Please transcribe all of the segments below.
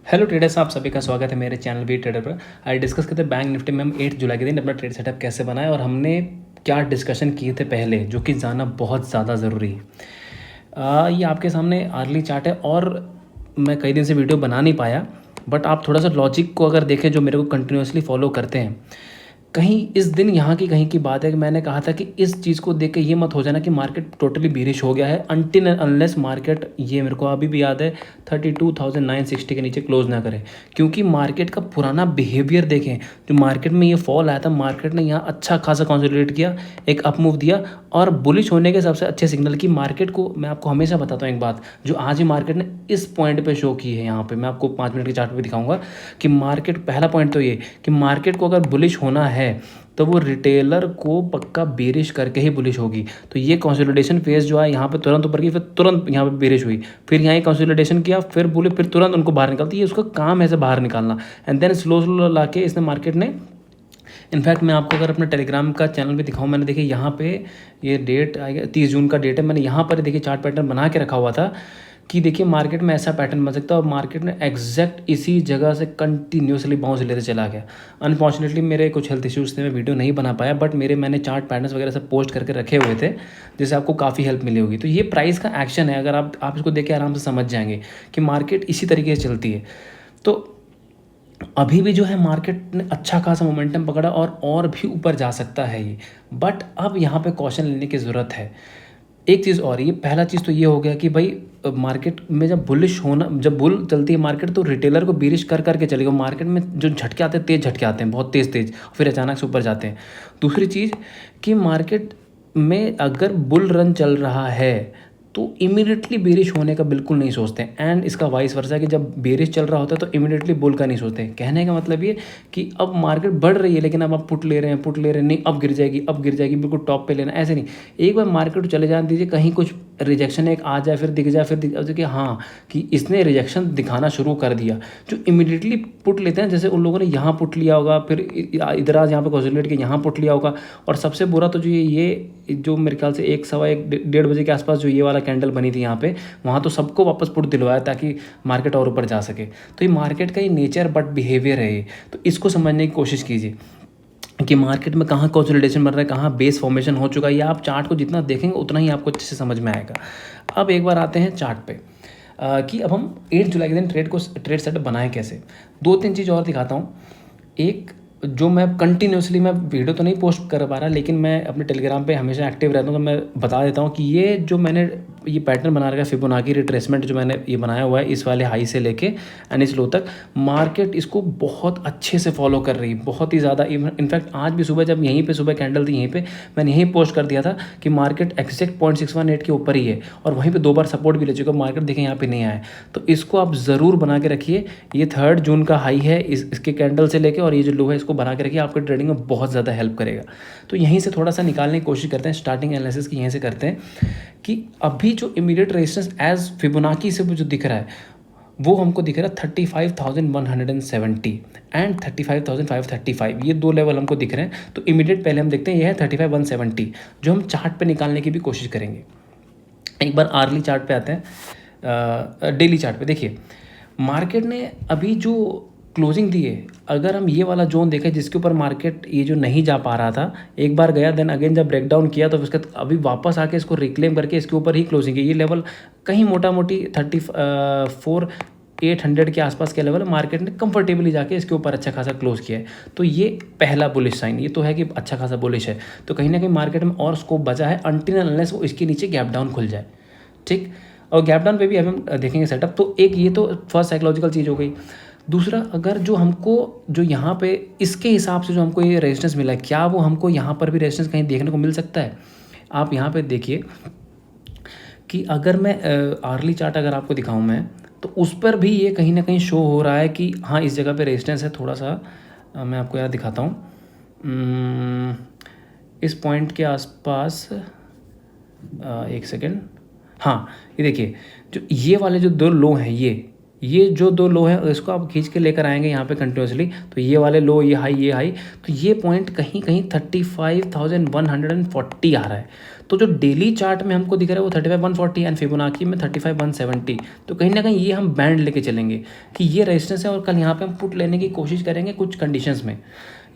Hello traders, आप सभी का स्वागत है मेरे चैनल वी ट्रेडर पर। आज डिस्कस करते हैं बैंक निफ्टी में हम 8 जुलाई के दिन अपना ट्रेड सेटअप कैसे बनाएं और हमने क्या डिस्कशन किए थे पहले, जो कि जानना बहुत ज़्यादा ज़रूरी है। ये आपके सामने अर्ली चार्ट है और मैं कई दिन से वीडियो बना नहीं पाया, बट आप थोड़ा सा लॉजिक को अगर देखें जो मेरे को कंटिन्यूसली फॉलो करते हैं, कहीं इस दिन यहाँ की कहीं की बात है कि मैंने कहा था कि इस चीज़ को देख के ये मत हो जाना कि मार्केट टोटली बेरिश हो गया है अनटिल अनलेस मार्केट, ये मेरे को अभी भी याद है, 32,960 के नीचे क्लोज ना करे। क्योंकि मार्केट का पुराना बिहेवियर देखें, जो मार्केट में ये फॉल आया था, मार्केट ने यहाँ अच्छा खासा कंसोलिडेट किया, एक अप मूव दिया और बुलिश होने के सबसे अच्छे सिग्नल की मार्केट को मैं आपको हमेशा बताता हूँ एक बात, जो आज ही मार्केट ने इस पॉइंट पे शो की है। यहाँ पे मैं आपको 5 मिनट के चार्ट पे दिखाऊंगा कि मार्केट, पहला पॉइंट तो ये कि मार्केट को अगर बुलिश होना है तो वो रिटेलर को पक्का बेरिश करके ही बुलिश होगी। तो ये कंसोलिडेशन फेज जो है यहाँ पे तुरंत ऊपर की, फिर तुरंत यहाँ पे बेरिश हुई, फिर यहाँ कंसोलिडेशन किया, फिर बोले, फिर तुरंत उनको बाहर निकालती, ये उसका काम है ऐसे बाहर निकालना। एंड देन स्लो स्लो ला के इसने मार्केट ने, इनफैक्ट मैं आपको अगर अपने टेलीग्राम का चैनल भी दिखाऊं, मैंने देखिए यहाँ पे ये डेट आएगा 30 जून का डेट है, मैंने यहाँ पर देखिए चार्ट पैटर्न बना के रखा हुआ था कि देखिए मार्केट में ऐसा पैटर्न बन सकता है, और मार्केट ने एग्जैक्ट इसी जगह से कंटिन्यूसली बाउंस लेते चला गया। अनफॉर्चुनेटली मेरे कुछ हेल्थ इश्यूज़ थे, मैं वीडियो नहीं बना पाया, बट मैंने चार्ट पैटर्न्स वगैरह सब पोस्ट करके रखे हुए थे, जिससे आपको काफ़ी हेल्प मिली होगी। तो ये प्राइस का एक्शन है, अगर आप इसको देख के आराम से समझ जाएंगे कि मार्केट इसी तरीके से चलती है। तो अभी भी जो है मार्केट ने अच्छा खासा मोमेंटम पकड़ा और भी ऊपर जा सकता है ये, बट अब यहाँ पे कॉशन लेने की ज़रूरत है। एक चीज़ और, ये पहला चीज़ तो ये हो गया कि भाई मार्केट में जब बुलिश होना, जब बुल चलती है मार्केट, तो रिटेलर को बेरिश कर करके चलेगा। मार्केट में जो झटके आते हैं, तेज़ झटके आते हैं, बहुत तेज़ तेज़, फिर अचानक से ऊपर जाते हैं। दूसरी चीज़ कि मार्केट में अगर बुल रन चल रहा है तो इमीडिएटली बेरिश होने का बिल्कुल नहीं सोचते, एंड इसका वाइस वर्सा कि जब बेरिश चल रहा होता है तो इमीडिएटली बुल का नहीं सोचते। कहने का मतलब ये कि अब मार्केट बढ़ रही है लेकिन अब आप पुट ले रहे हैं, नहीं अब गिर जाएगी, अब गिर जाएगी, बिल्कुल टॉप पे लेना, ऐसे नहीं। एक बार मार्केट चले जाने दीजिए, कहीं कुछ रिजेक्शन एक आ जाए, फिर दिख जाए, फिर देखिए हाँ कि इसने रिजेक्शन दिखाना शुरू कर दिया, जो इमीडिएटली पुट लेते हैं, जैसे उन लोगों ने यहाँ पुट लिया होगा, फिर इधर आज यहाँ पे कंसोलिडेट के यहाँ पुट लिया होगा। और सबसे बुरा तो जो ये जो मेरे ख्याल से 1 सवा 1 1:30 बजे के आसपास जो ये वाला कैंडल बनी थी यहाँ पे, वहाँ तो सबको वापस पुट दिलवाया ताकि मार्केट और ऊपर जा सके। तो ये मार्केट का ही नेचर बट बिहेवियर है ये, तो इसको समझने की कोशिश कीजिए कि मार्केट में कहाँ कंसोलिडेशन बन रहा है, कहाँ बेस फॉर्मेशन हो चुका है। ये आप चार्ट को जितना देखेंगे उतना ही आपको अच्छे से समझ में आएगा। अब एक बार आते हैं चार्ट पे कि अब हम 8 जुलाई के दिन ट्रेड सेटअप बनाएं कैसे। 2-3 चीज़ और दिखाता हूँ। एक, जो मैं कंटिन्यूसली, मैं वीडियो तो नहीं पोस्ट कर पा रहा, लेकिन मैं अपने टेलीग्राम पे हमेशा एक्टिव रहता हूँ, तो मैं बता देता हूँ कि ये जो मैंने ये पैटर्न बना रखा है, फिबोनाची रिट्रेसमेंट जो मैंने ये बनाया हुआ है, इस वाले हाई से लेके एंड इस लो तक, मार्केट इसको बहुत अच्छे से फॉलो कर रही है, बहुत ही ज़्यादा। इनफैक्ट आज भी सुबह, जब यहीं पे सुबह कैंडल थी यहीं पे, मैंने यहीं पोस्ट कर दिया था कि मार्केट एक्जैक्ट 0.618 के ऊपर ही है, और वहीं पे 2 बार सपोर्ट भी ले चुका। मार्केट देखें यहाँ पे नहीं आया, तो इसको आप ज़रूर बना के रखिए। ये 3 जून का हाई है, इसके कैंडल से लेके, और ये जो लो है इसको बना के रखिए, आपके ट्रेडिंग में बहुत ज़्यादा हेल्प करेगा। तो यहीं से थोड़ा सा निकालने की कोशिश करते हैं, स्टार्टिंग एनालिसिस की यहीं से करते हैं कि अभी जो इमीडिएट रेजिस्टेंस एज फिबोनाची से जो दिख रहा है, वो हमको दिख रहा है 35,170 एंड 35,535, ये 2 लेवल हमको दिख रहे हैं। तो इमीडिएट पहले हम देखते हैं, ये है 35,170, जो हम चार्ट पे निकालने की भी कोशिश करेंगे। एक बार आर्ली चार्ट पे आते हैं, डेली चार्ट पे देखिए मार्केट ने अभी जो क्लोजिंग दी है, अगर हम ये वाला जोन देखें जिसके ऊपर मार्केट ये जो नहीं जा पा रहा था, एक बार गया, देन अगेन जब ब्रेकडाउन किया, तो उसके अभी वापस आके इसको रिक्लेम करके इसके ऊपर ही क्लोजिंग है। ये लेवल कहीं मोटा मोटी 34,800 के आसपास के लेवल मार्केट ने कंफर्टेबली जाके इसके ऊपर अच्छा खासा क्लोज किया है। तो ये पहला बुलिश साइन, ये तो है कि अच्छा खासा बुलिश है। तो कहीं ना कहीं मार्केट में और स्कोप बचा है अनटिल अनलेस वो इसके नीचे गैप डाउन खुल जाए, ठीक। और गैप डाउन पे भी हम देखेंगे सेटअप। तो एक ये तो फर्स्ट साइकोलॉजिकल चीज़ हो गई। दूसरा, अगर जो हमको जो यहाँ पे इसके हिसाब से जो हमको ये रेजिस्टेंस मिला है, क्या वो हमको यहाँ पर भी रेजिस्टेंस कहीं देखने को मिल सकता है? आप यहाँ पे देखिए कि अगर मैं आर्ली चार्ट अगर आपको दिखाऊं मैं, तो उस पर भी ये कहीं ना कहीं शो हो रहा है कि हाँ इस जगह पे रेजिस्टेंस है। थोड़ा सा मैं आपको यहाँ दिखाता हूँ, इस पॉइंट के आसपास, एक सेकेंड। हाँ, ये देखिए, जो ये वाले जो 2 लो हैं, ये जो दो लो है इसको आप खींच के लेकर आएंगे यहाँ पे कंटिन्यूसली, तो ये वाले लो, ये हाई, तो ये पॉइंट कहीं कहीं 35,140 आ रहा है। तो जो डेली चार्ट में हमको दिख रहा है वो 35,140 एंड फिबोनाची में 35,170। तो कहीं ना कहीं ये हम बैंड लेके चलेंगे कि ये रेजिस्टेंस है और कल यहाँ पे हम पुट लेने की कोशिश करेंगे कुछ कंडीशंस में।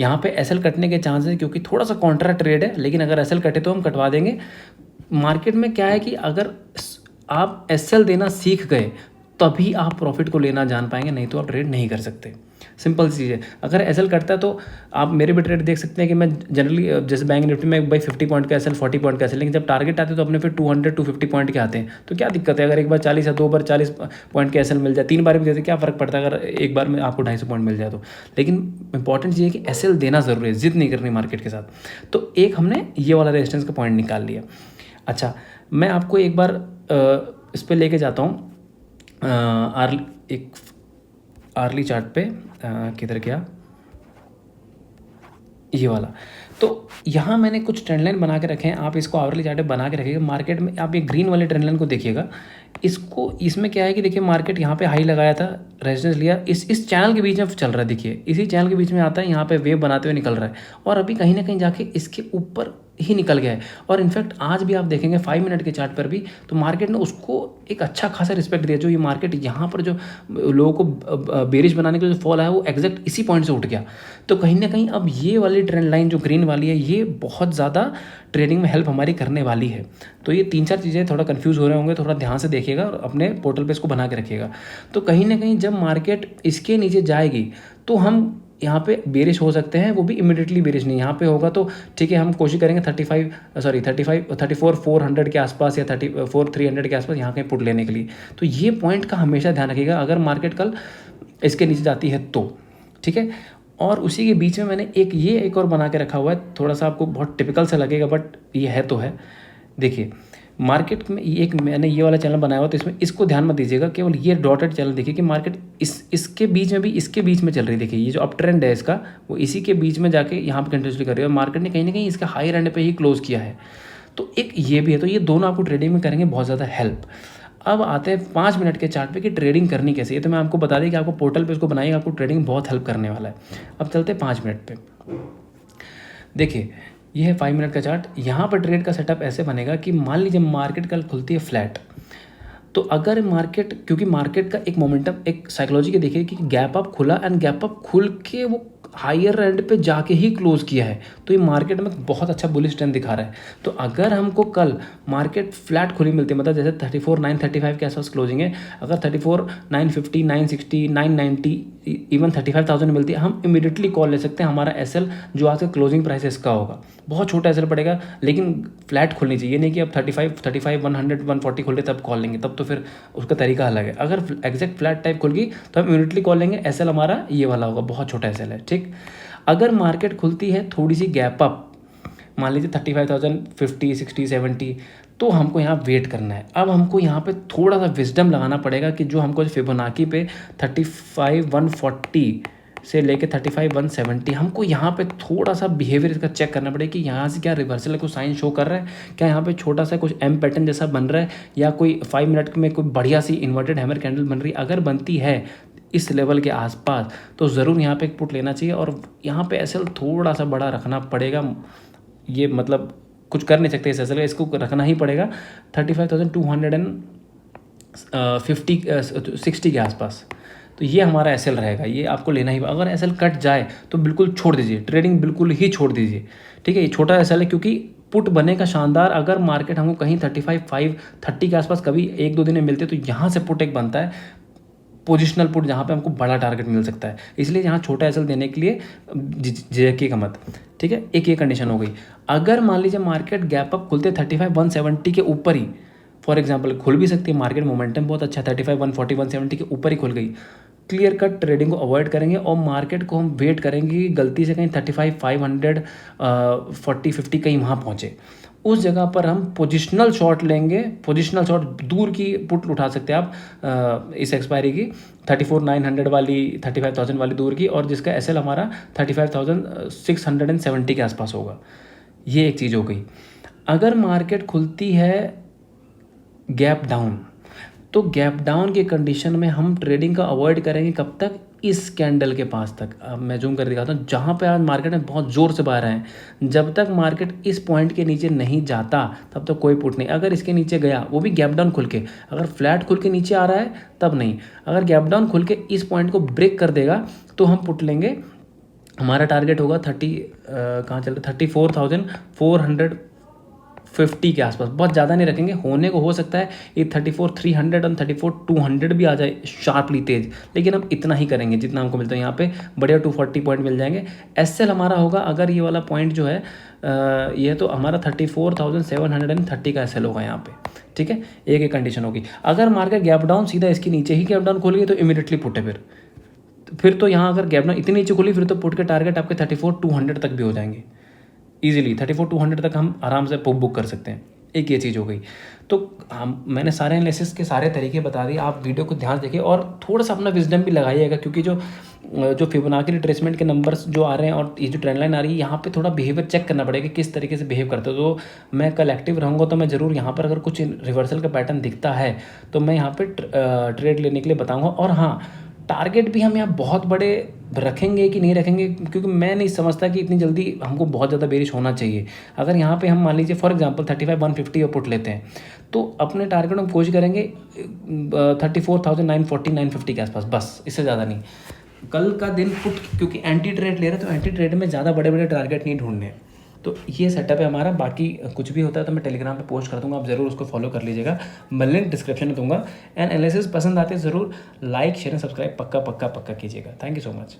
यहाँ पे एसएल कटने के चांसेस है क्योंकि थोड़ा सा कॉन्ट्रा ट्रेड है, लेकिन अगर एसएल कटे तो हम कटवा देंगे। मार्केट में क्या है कि अगर आप एसएल देना सीख गए तभी आप प्रॉफिट को लेना जान पाएंगे, नहीं तो आप ट्रेड नहीं कर सकते। सिंपल चीज़ है। अगर एसएल कटता है तो आप मेरे भी ट्रेड देख सकते हैं कि मैं जनरली जैसे बैंक निफ्टी में भाई 50 पॉइंट का एसएल, 40 पॉइंट का एसएल, लेकिन जब टारगेट आते हैं तो अपने फिर 200-250 पॉइंट के आते हैं। तो क्या दिक्कत है अगर एक बार 40 या 2 बार 40 पॉइंट के एसएल मिल जाए, 3 बार भी देते क्या फ़र्क पड़ता है अगर एक बार में आपको 250 पॉइंट मिल जाए तो। लेकिन इंपॉर्टेंट चीज़ है कि एसएल देना ज़रूरी है, जिद नहीं करनी मार्केट के साथ। तो एक हमने ये वाला रेजिस्टेंस का पॉइंट निकाल लिया। अच्छा, मैं आपको एक बार इस पर लेके जाता हूँ एक आर्ली चार्ट पे, किधर गया ये वाला। तो यहाँ मैंने कुछ ट्रेंड लाइन बना के रखे हैं, आप इसको आवरली चार्ट पे बना के रखिएगा। मार्केट में आप ये ग्रीन वाले ट्रेंड लाइन को देखिएगा, इसको इसमें क्या है कि देखिए मार्केट यहाँ पे हाई लगाया था, रेजिस्टेंस लिया, इस चैनल के बीच में चल रहा है। देखिए इसी चैनल के बीच में आता है, यहाँ पे वेव बनाते हुए निकल रहा है और अभी कहीं ना कहीं जाके इसके ऊपर ही निकल गया है। और इनफैक्ट आज भी आप देखेंगे 5 मिनट के चार्ट पर भी तो मार्केट ने उसको एक अच्छा खासा रिस्पेक्ट दिया। जो ये मार्केट यहाँ पर जो लोगों को बेरिश बनाने के लिए जो फॉल आया वो एग्जैक्ट इसी पॉइंट से उठ गया। तो कहीं ना कहीं अब ये वाली ट्रेंड लाइन जो ग्रीन वाली है ये बहुत ज़्यादा ट्रेडिंग में हेल्प हमारी करने वाली है। तो ये 3-4 चीज़ें थोड़ा कंफ्यूज हो रहे होंगे, थोड़ा ध्यान से देखिएगा और अपने पोर्टल पे इसको बना के रखिएगा। तो कहीं ना कहीं जब मार्केट इसके नीचे जाएगी तो हम यहाँ पे बेरिश हो सकते हैं, वो भी इमीडिएटली बेरिश नहीं। यहाँ पे होगा तो ठीक है, हम कोशिश करेंगे 34,400 के आसपास या 34,300 के आसपास यहाँ कहीं पुट लेने के लिए। तो ये पॉइंट का हमेशा ध्यान रखिएगा अगर मार्केट कल इसके नीचे जाती है तो, ठीक है। और उसी के बीच में मैंने एक और बना के रखा हुआ है, थोड़ा सा आपको बहुत टिपिकल सा लगेगा बट ये है तो है। देखिए मार्केट में एक मैंने ये वाला चैनल बनाया हुआ, तो इसमें इसको ध्यान मत दीजिएगा, केवल ये डॉटेड चैनल देखिए कि मार्केट इसके बीच में भी इसके बीच में चल रही है। देखिए ये जो अप ट्रेंड है इसका वो इसी के बीच में जाके यहाँ पे कंटिन्यूसली कर रही है और मार्केट ने कहीं ना कहीं इसके हाई एंड पे ही क्लोज किया है। तो एक ये भी है, तो ये दोनों आपको ट्रेडिंग में करेंगे बहुत ज़्यादा हेल्प। अब आते हैं 5 मिनट के चार्ट पे कि ट्रेडिंग करनी कैसे है। तो मैं आपको बता दें कि आपको पोर्टल पे इसको बनाइए, आपको ट्रेडिंग बहुत हेल्प करने वाला है। अब चलते हैं 5 मिनट पे। देखिए ये है 5 मिनट का चार्ट। यहाँ पर ट्रेड का सेटअप ऐसे बनेगा कि मान लीजिए मार्केट कल खुलती है फ्लैट, तो अगर मार्केट, क्योंकि मार्केट का एक मोमेंटम एक साइकोलॉजी के देखिए कि गैप अप खुला एंड गैप अप खुल के वो हायर एंड पे जाके ही क्लोज किया है, तो ये मार्केट में बहुत अच्छा बुलिश ट्रेंड दिखा रहा है। तो अगर हमको कल मार्केट फ्लैट खुली मिलती है, मतलब जैसे 34,935 के आसपास क्लोजिंग है, अगर 34,950, 960, 990 इवन 35,000 मिलती है, हम इमीडिएटली कॉल ले सकते हैं। हमारा एसएल जो आज का क्लोजिंग प्राइस है इसका होगा, बहुत छोटा एसएल पड़ेगा, लेकिन फ्लैट खुलनी चाहिए। नहीं कि अब 35, 100, 140 खुल रहे तब कॉल लेंगे, तब तो फिर उसका तरीका अलग है। अगर एग्जैक्ट फ्लैट टाइप खुल गई तो हम इमीडिएटली कॉल लेंगे, एसएल हमारा ये वाला होगा, बहुत छोटा एसएल है, ठीक। अगर मार्केट खुलती है थोड़ी सी गैप अप, मान लीजिए 35,050, 60, 70, तो हमको यहाँ वेट करना है। अब हमको यहाँ पे थोड़ा सा विजडम लगाना पड़ेगा कि जो हमको फिबोनाची पे 35,140 से लेके 35,170, हमको यहाँ पे थोड़ा सा बिहेवियर इसका चेक करना पड़ेगा कि यहाँ से क्या रिवर्सल है, कुछ साइन शो कर रहा है क्या, यहाँ पे छोटा सा कुछ एम पैटर्न जैसा बन रहा है, या कोई 5 मिनट में कोई बढ़िया सी इन्वर्टेड हैमर कैंडल बन रही है। अगर बनती है इस लेवल के आसपास तो ज़रूर यहाँ पे एक पुट लेना चाहिए और यहाँ पे एसएल थोड़ा सा बड़ा रखना पड़ेगा। ये मतलब कुछ कर नहीं सकते इस एसएल, इसको रखना ही पड़ेगा 35,260 के आसपास। तो ये हमारा एसएल रहेगा, ये आपको लेना ही। अगर एसएल कट जाए तो बिल्कुल छोड़ दीजिए, ट्रेडिंग बिल्कुल ही छोड़ दीजिए, ठीक है। ये छोटा एसएल है क्योंकि पुट बनेगा शानदार। अगर मार्केट हमको कहीं 35,530 के आसपास कभी 1-2 दिन में मिलते तो यहाँ से पुट एक बनता है, पोजिशनल पुट, जहाँ पे हमको बड़ा टारगेट मिल सकता है। इसलिए यहाँ छोटा एसएल देने के लिए झिझकिएगा मत, ठीक है। एक ये कंडीशन हो गई। अगर मान लीजिए मार्केट गैप अप खुलते 35,170 के ऊपर ही, फॉर एग्जांपल खुल भी सकती है, मार्केट मोमेंटम बहुत अच्छा है, 35,140, 170 के ऊपर ही खुल गई, क्लियर कट ट्रेडिंग को अवॉइड करेंगे और मार्केट को हम वेट करेंगे कि गलती से कहीं 35,500, 40, 50 कहीं वहाँ पहुँचे। उस जगह पर हम पोजिशनल शॉट लेंगे। पोजिशनल शॉट दूर की पुट उठा सकते हैं आप इस एक्सपायरी की 34,900 वाली, 35,000 वाली दूर की, और जिसका एसएल हमारा 35,670 के आसपास होगा। ये एक चीज़ हो गई। अगर मार्केट खुलती है गैप डाउन, तो गैप डाउन के कंडीशन में हम ट्रेडिंग का अवॉइड करेंगे कब तक, इस कैंडल के पास तक। अब मैं जूम कर दिखाता हूँ, जहाँ पे आज मार्केट में बहुत ज़ोर से बाहर आए, जब तक मार्केट इस पॉइंट के नीचे नहीं जाता तब तक कोई पुट नहीं। अगर इसके नीचे गया, वो भी गैप डाउन खुल के, अगर फ्लैट खुल के नीचे आ रहा है तब नहीं, अगर गैप डाउन खुल के इस पॉइंट को ब्रेक कर देगा तो हम पुट लेंगे। हमारा टारगेट होगा 30 कहाँ चल रहा है, 34,450 के आसपास। बहुत ज़्यादा नहीं रखेंगे, होने को हो सकता है ये 34,300 और 34,200 भी आ जाए शार्पली तेज, लेकिन हम इतना ही करेंगे जितना हमको मिलता है। यहाँ पे बढ़िया 240 पॉइंट मिल जाएंगे। एसएल हमारा होगा, अगर ये वाला पॉइंट जो है ये तो हमारा 34,730 का एसएल होगा यहाँ पे, ठीक है। एक कंडीशन होगी, अगर मार्केट गैप डाउन सीधा इसके नीचे ही गैप डाउन खोल गई तो इमीडिएटली पुट है। फिर तो यहाँ अगर गैप डाउन इतनी नीचे खुली, फिर तो पुट के टारगेट आपके 34,200 तक भी हो जाएंगे इजीली। 34,200 तक हम आराम से बुक कर सकते हैं। एक ये चीज़ हो गई। तो हम मैंने सारे एनालिसिस के सारे तरीके बता दिए, आप वीडियो को ध्यान देखिए और थोड़ा सा अपना विजडम भी लगाइएगा, क्योंकि जो फिबोनाची रिट्रेसमेंट के नंबर्स जो आ रहे हैं और ये जो ट्रेंड लाइन आ रही है, यहाँ पे थोड़ा बिहेवियर चेक करना पड़ेगा किस तरीके से बिहेव करते हो। तो मैं कल एक्टिव रहूँगा तो मैं ज़रूर यहाँ पर अगर कुछ रिवर्सल का पैटर्न दिखता है तो मैं यहाँ पर ट्रेड लेने के लिए बताऊँगा। और हाँ, टारगेट भी हम यहाँ बहुत बड़े रखेंगे कि नहीं रखेंगे, क्योंकि मैं नहीं समझता कि इतनी जल्दी हमको बहुत ज़्यादा बेरिश होना चाहिए। अगर यहाँ पे हम मान लीजिए फॉर एग्जांपल 35,150 और पुट लेते हैं, तो अपने टारगेट हम कोशिश करेंगे 34,940 950 के आसपास, बस इससे ज़्यादा नहीं। कल का दिन पुट, क्योंकि एंटी ट्रेड ले रहे हैं तो एंटी ट्रेड में ज़्यादा बड़े बड़े टारगेट नहीं ढूंढने हैं। तो ये सेटअप है हमारा। बाकी कुछ भी होता है तो मैं टेलीग्राम पे पोस्ट कर दूंगा, आप ज़रूर उसको फॉलो कर लीजिएगा, मैं लिंक डिस्क्रिप्शन में दूंगा। एंड एनालिसिस पसंद आते ज़रूर लाइक शेयर एंड सब्सक्राइब पक्का कीजिएगा। Thank you so much.